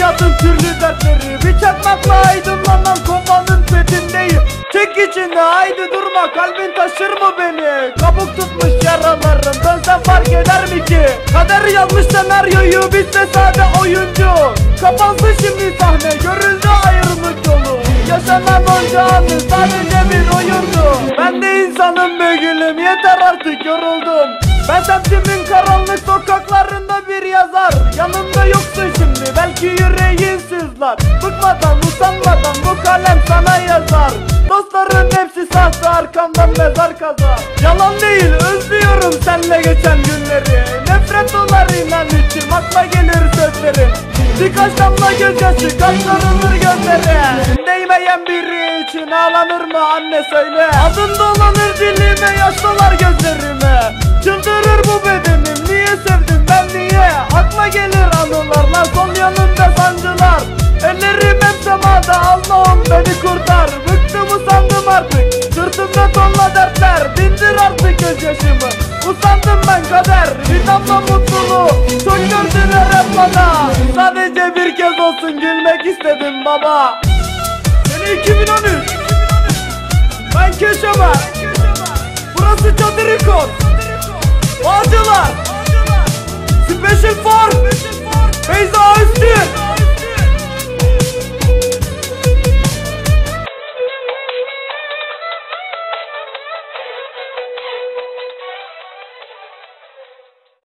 hayatın türlü dertleri. Bir çakmakla aydınlanan kovanın fethindeyim. Çek içinde haydi durma, kalbin taşır mı beni? Kabuk tutmuş yaralarım, dönsem fark eder mi ki? Kader yazmış senaryoyu, biz de sade oyuncu. Kapansın şimdi sahne, görüldü ayrılık yolu. Yaşanan onca anı sadece bir oyundu. Ben de insanım be gülüm, yeter artık yoruldum. Ben semtimin karanlık sokaklarında bir yazar. Yanımda yoksun şimdi, belki yüreğin sızlar. Bıkmadan usanmadan bu kalem sana yazar. Dostların hepsi sahte, arkamdan mezar kazar. Yalan değil, özlüyorum senle geçen günleri. Nefret dolar inan içim, akla gelir sözlerin. Birkaç damla gözyaşı kaçlarılır gözlere. Değmeyen biri için ağlanır mı anne söyle. Adın dolanır dilime, yaş dolar gözlerime. Çıldırır bu bedenim, niye sevdim ben niye? Akla gelir anılarlar, sol yanımda sancılar. Ellerim hep semada, Allah'ım beni kurtar. Bıktım usandım artık, sırtımda tonla dertler. Dindir artık gözyaşımı, usandım ben kader. Bir damla mutluluğu çok gördüler hep bana. Sadece bir kez olsun gülmek istedim baba. Sene 2013, ben Keşömer. Burası Çadır Record, Bağcılar. Special for Beyza